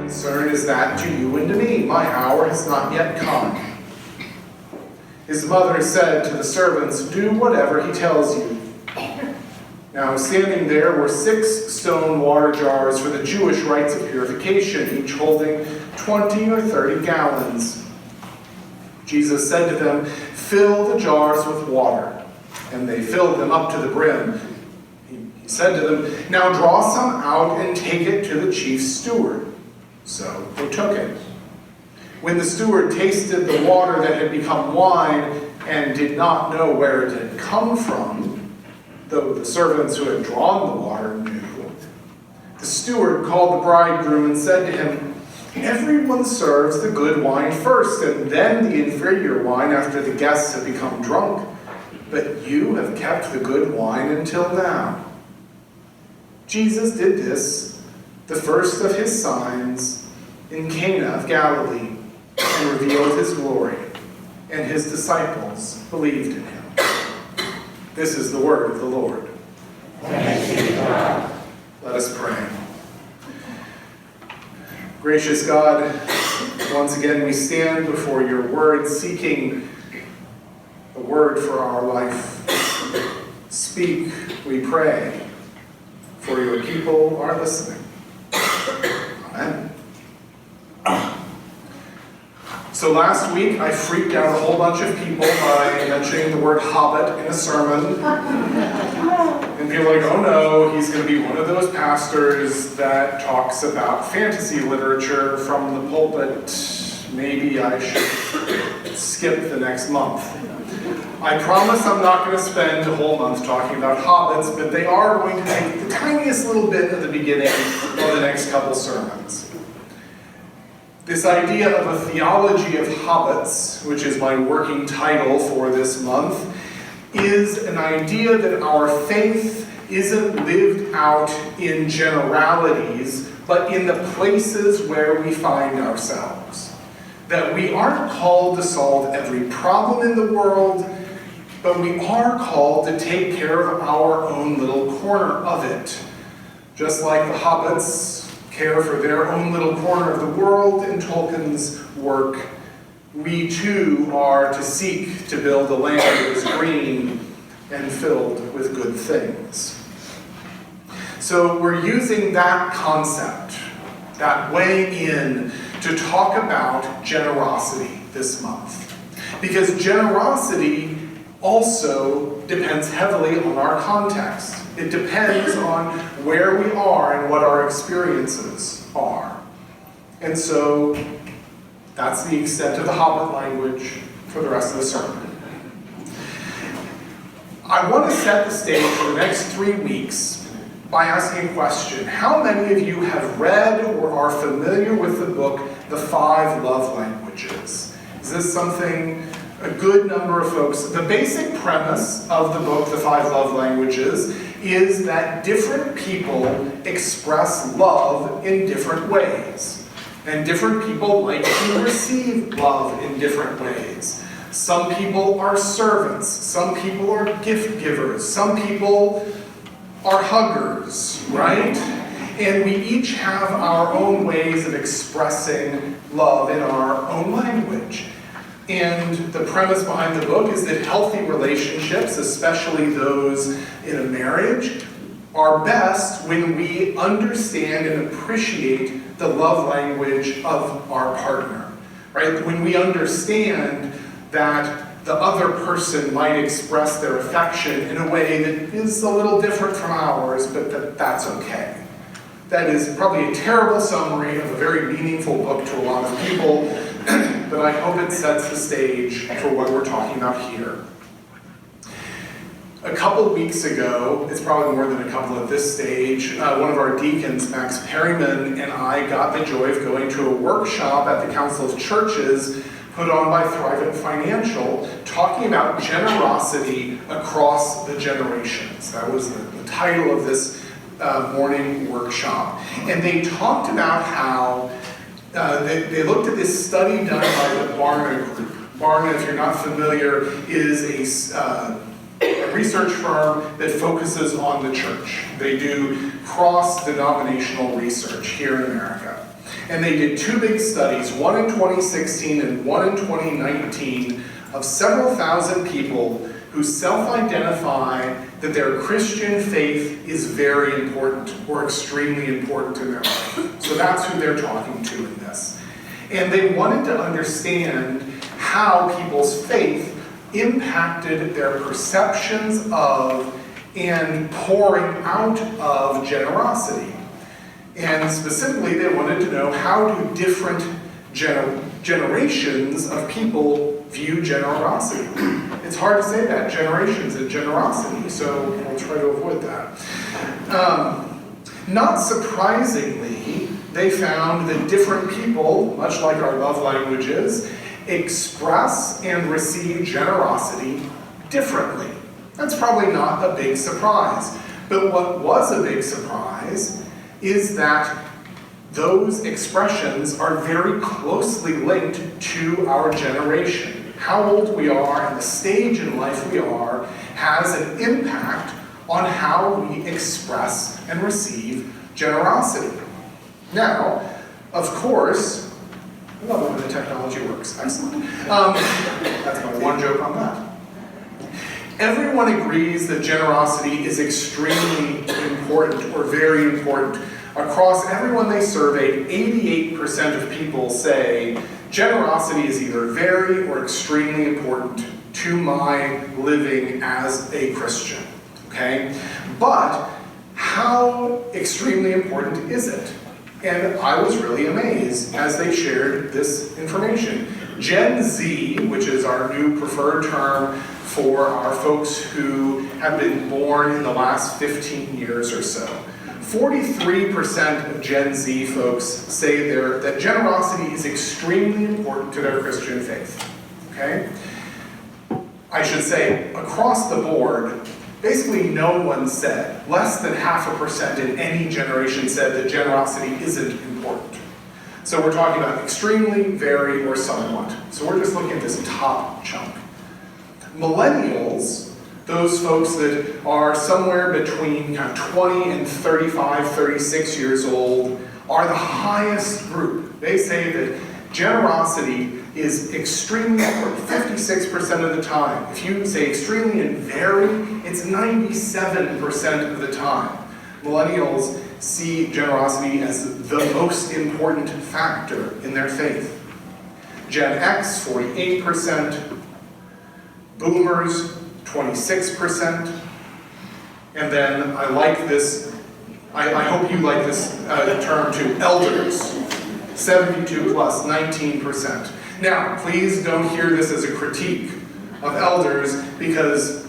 concern is that to you and to me? My hour has not yet come." His mother said to the servants, "Do whatever he tells you." Now, standing there were 6 stone water jars for the Jewish rites of purification, each holding 20 or 30 gallons. Jesus said to them, "Fill the jars with water." And they filled them up to the brim. He said to them, "Now draw some out and take it to the chief steward." So they took it. When the steward tasted the water that had become wine and did not know where it had come from, though the servants who had drawn the water knew, the steward called the bridegroom and said to him, "Everyone serves the good wine first, and then the inferior wine after the guests have become drunk. But you have kept the good wine until now." Jesus did this, the first of his signs, in Cana of Galilee, and revealed his glory, and his disciples believed in him. This is the word of the Lord. Thanks be to God. Let us pray. Gracious God, once again we stand before your word, seeking a word for our life. Speak, we pray, for your people are listening. Amen. So last week I freaked out a whole bunch of people by mentioning the word Hobbit in a sermon. And people are like, "Oh no, he's going to be one of those pastors that talks about fantasy literature from the pulpit. Maybe I should skip the next month." I promise I'm not going to spend a whole month talking about hobbits, but they are going to take the tiniest little bit at the beginning of the next couple sermons. This idea of a theology of hobbits, which is my working title for this month, is an idea that our faith isn't lived out in generalities, but in the places where we find ourselves. That we aren't called to solve every problem in the world, but we are called to take care of our own little corner of it. Just like the hobbits care for their own little corner of the world in Tolkien's work, we too are to seek to build a land that is green and filled with good things. So we're using that concept, that way in, to talk about generosity this month. Because generosity also depends heavily on our context. It depends on where we are and what our experiences are. And so that's the extent of the Hobbit language for the rest of the sermon. I want to set the stage for the next 3 weeks by asking a question. How many of you have read or are familiar with the book, The 5 Love Languages? Is this something a good number of folks? The basic premise of the book, The 5 Love Languages, is that different people express love in different ways. And different people like to receive love in different ways. Some people are servants. Some people are gift givers. Some people are huggers, right? And we each have our own ways of expressing love in our own language. And the premise behind the book is that healthy relationships, especially those in a marriage, are best when we understand and appreciate the love language of our partner, right? When we understand that the other person might express their affection in a way that is a little different from ours, but that's okay. That is probably a terrible summary of a very meaningful book to a lot of people, but I hope it sets the stage for what we're talking about here. A couple weeks ago, it's probably more than a couple at this stage, one of our deacons, Max Perryman, and I got the joy of going to a workshop at the Council of Churches put on by Thrivent Financial, talking about generosity across the generations. That was the title of this morning workshop. And they talked about how they looked at this study done by the Barna Group. Barna, if you're not familiar, is a research firm that focuses on the church. They do cross-denominational research here in America. And they did two big studies, one in 2016 and one in 2019, of several thousand people who self-identify that their Christian faith is very important or extremely important in their life. So that's who they're talking to in this. And they wanted to understand how people's faith impacted their perceptions of and pouring out of generosity. And specifically, they wanted to know, how do different generations of people view generosity? It's hard to say that, generations and generosity, so we'll try to avoid that. Not surprisingly, they found that different people, much like our love languages, express and receive generosity differently. That's probably not a big surprise. But what was a big surprise is that those expressions are very closely linked to our generation. How old we are and the stage in life we are has an impact on how we express and receive generosity. Now, of course, I love it when the technology works. Excellent. That's my one joke on that. Everyone agrees that generosity is extremely important or very important. Across everyone they surveyed, 88% of people say generosity is either very or extremely important to my living as a Christian. Okay? But how extremely important is it? And I was really amazed as they shared this information. Gen Z, which is our new preferred term for our folks who have been born in the last 15 years or so, 43% of Gen Z folks say that generosity is extremely important to their Christian faith. Okay? I should say, across the board, basically no one said, less than 0.5% in any generation said that generosity isn't important. So we're talking about extremely, very, or somewhat. So we're just looking at this top chunk. Millennials, those folks that are somewhere between kind of 20 and 35, 36 years old, are the highest group. They say that generosity is extremely important, 56% of the time. If you say extremely and very, it's 97% of the time. Millennials see generosity as the most important factor in their faith. Gen X, 48%. Boomers, 26%. And then I like this, I hope you like this term too, elders, 72 plus, 19%. Now, please don't hear this as a critique of elders, because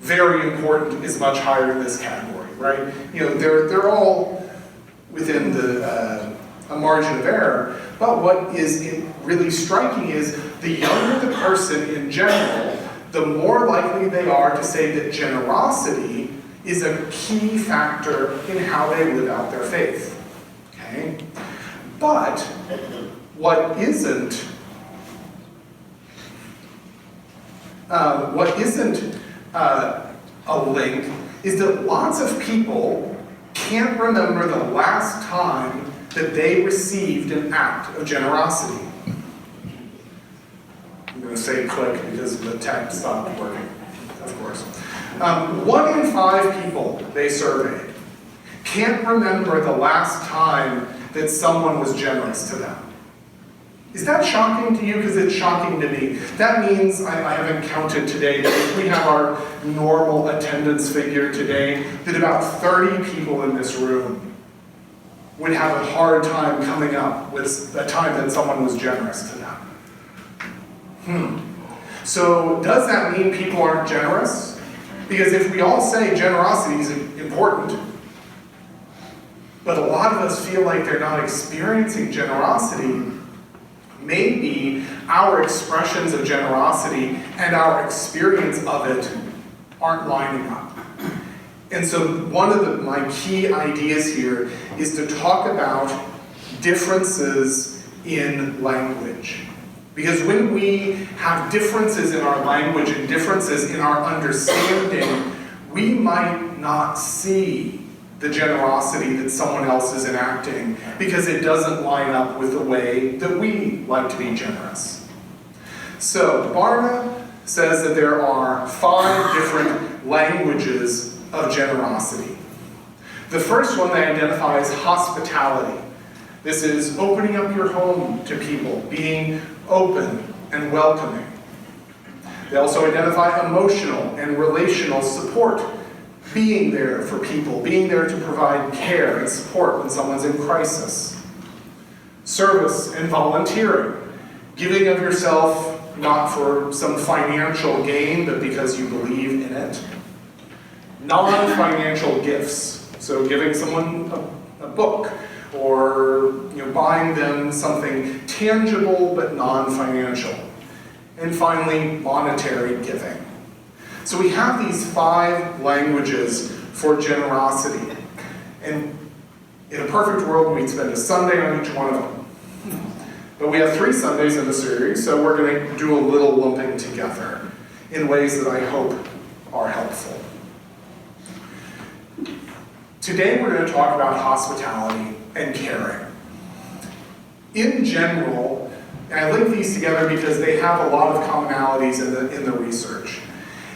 very important is much higher in this category, right? You know, they're all within a margin of error, but what is really striking is the younger the person in general, the more likely they are to say that generosity is a key factor in how they live out their faith. Okay? But what isn't a link is that lots of people can't remember the last time that they received an act of generosity. I'm going to say click because the tech stopped working, of course. 1 in 5 people they surveyed can't remember the last time that someone was generous to them. Is that shocking to you? Because it's shocking to me. That means, I haven't counted today, but if we have our normal attendance figure today, that about 30 people in this room would have a hard time coming up with a time that someone was generous to them. So does that mean people aren't generous? Because if we all say generosity is important, but a lot of us feel like they're not experiencing generosity, maybe our expressions of generosity and our experience of it aren't lining up. And so one of my key ideas here is to talk about differences in language. Because when we have differences in our language and differences in our understanding, we might not see the generosity that someone else is enacting because it doesn't line up with the way that we like to be generous. So Barna says that there are 5 different languages of generosity. The first one they identify is hospitality. This is opening up your home to people, being open and welcoming. They also identify emotional and relational support, being there for people, being there to provide care and support when someone's in crisis. Service and volunteering, giving of yourself not for some financial gain, but because you believe in it. Non-financial gifts, so giving someone a book, or buying them something tangible but non-financial. And finally, monetary giving. So we have these 5 languages for generosity. And in a perfect world, we'd spend a Sunday on each one of them. But we have 3 Sundays in the series, so we're going to do a little lumping together in ways that I hope are helpful. Today we're going to talk about hospitality and caring. In general, and I link these together because they have a lot of commonalities in the research.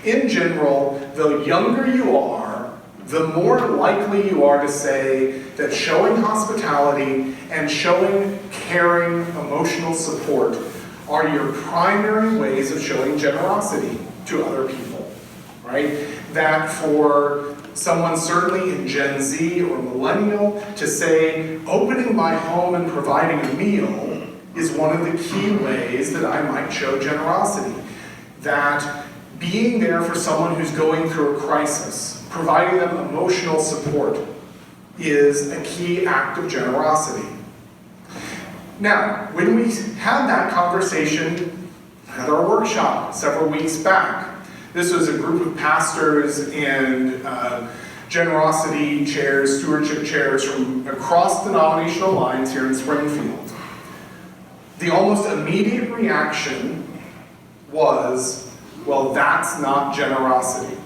In general, the younger you are, the more likely you are to say that showing hospitality and showing caring, emotional support are your primary ways of showing generosity to other people, right? That for someone certainly in Gen Z or millennial to say, opening my home and providing a meal is one of the key ways that I might show generosity. That being there for someone who's going through a crisis, providing them emotional support, is a key act of generosity. Now, when we had that conversation at our workshop several weeks back, this was a group of pastors and generosity chairs, stewardship chairs from across denominational lines here in Springfield. The almost immediate reaction was, well, that's not generosity.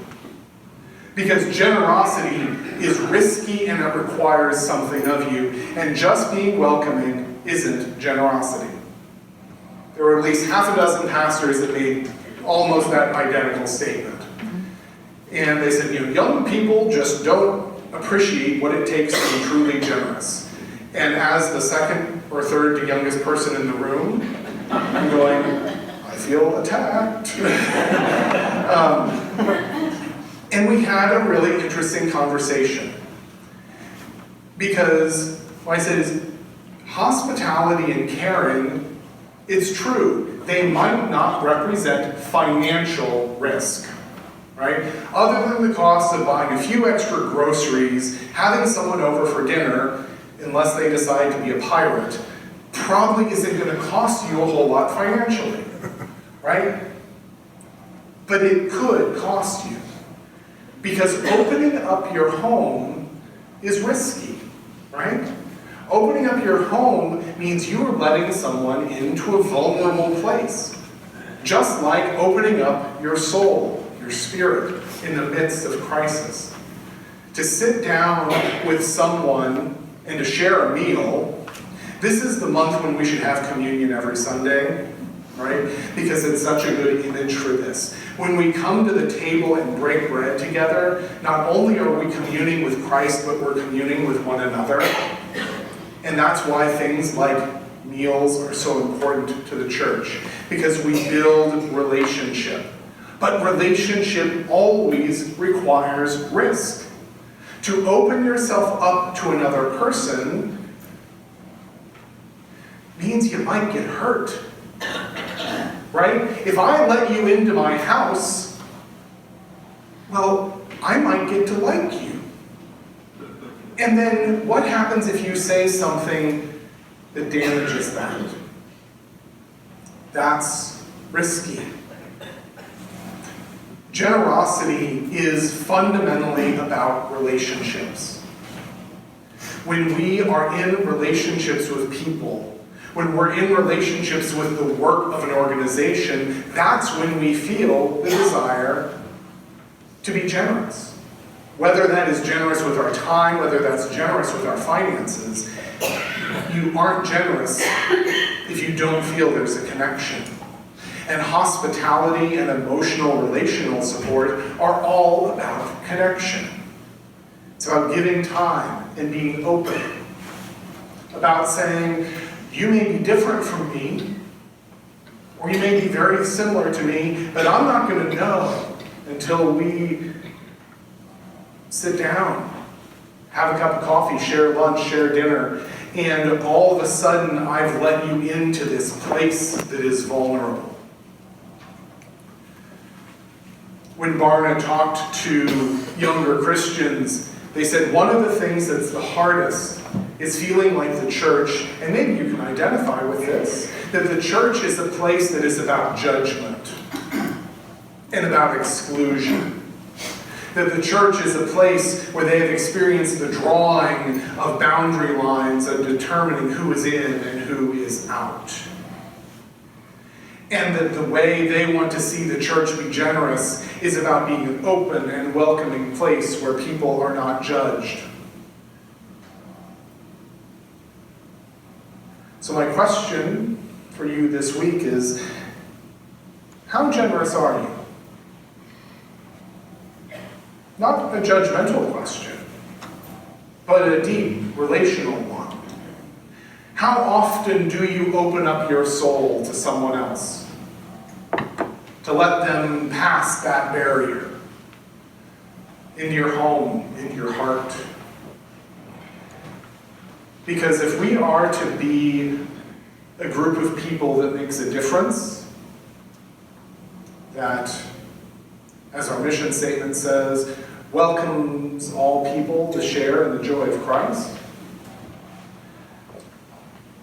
Because generosity is risky and it requires something of you, and just being welcoming isn't generosity. There were at least half a dozen pastors that made almost that identical statement. And they said, young people just don't appreciate what it takes to be truly generous. And as the second or third to youngest person in the room, I'm going, I feel attacked. And we had a really interesting conversation. Because what I said is, hospitality and caring, it's true, they might not represent financial risk, right? Other than the cost of buying a few extra groceries, having someone over for dinner, unless they decide to be a pirate, probably isn't going to cost you a whole lot financially, right? But it could cost you. Because opening up your home is risky, right? Opening up your home means you are letting someone into a vulnerable place. Just like opening up your soul, your spirit, in the midst of crisis. To sit down with someone and to share a meal. This is the month when we should have communion every Sunday, right? Because it's such a good image for this. When we come to the table and break bread together, not only are we communing with Christ, but we're communing with one another. And that's why things like meals are so important to the church, because we build relationship. But relationship always requires risk. To open yourself up to another person means you might get hurt. Right? If I let you into my house, well, I might get to like you. And then what happens if you say something that damages that? That's risky. Generosity is fundamentally about relationships. When we are in relationships with people, when we're in relationships with the work of an organization, that's when we feel the desire to be generous. Whether that is generous with our time, whether that's generous with our finances, you aren't generous if you don't feel there's a connection. And hospitality and emotional relational support are all about connection. It's about giving time and being open. About saying, you may be different from me, or you may be very similar to me, but I'm not going to know until we sit down, have a cup of coffee, share lunch, share dinner, and all of a sudden I've let you into this place that is vulnerable. When Barna talked to younger Christians, they said one of the things that's the hardest is feeling like the church, and maybe you can identify with this, that the church is a place that is about judgment and about exclusion. That the church is a place where they have experienced the drawing of boundary lines and determining who is in and who is out. And that the way they want to see the church be generous is about being an open and welcoming place where people are not judged. So my question for you this week is, how generous are you? Not a judgmental question, but a deep, relational one. How often do you open up your soul to someone else? To let them pass that barrier into your home, into your heart? Because if we are to be a group of people that makes a difference, that, as our mission statement says, welcomes all people to share in the joy of Christ,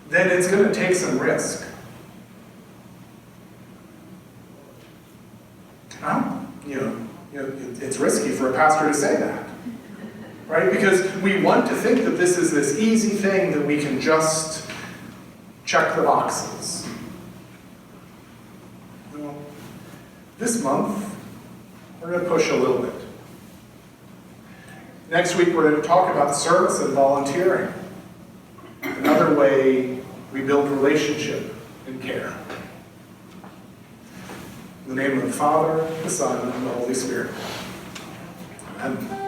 then it's going to take some risk. It's risky for a pastor to say that, right? Because we want to think that this is this easy thing that we can just check the boxes. Well, this month, we're going to push a little bit. Next week, we're going to talk about service and volunteering. Another way we build relationship and care. In the name of the Father, the Son, and the Holy Spirit. Amen.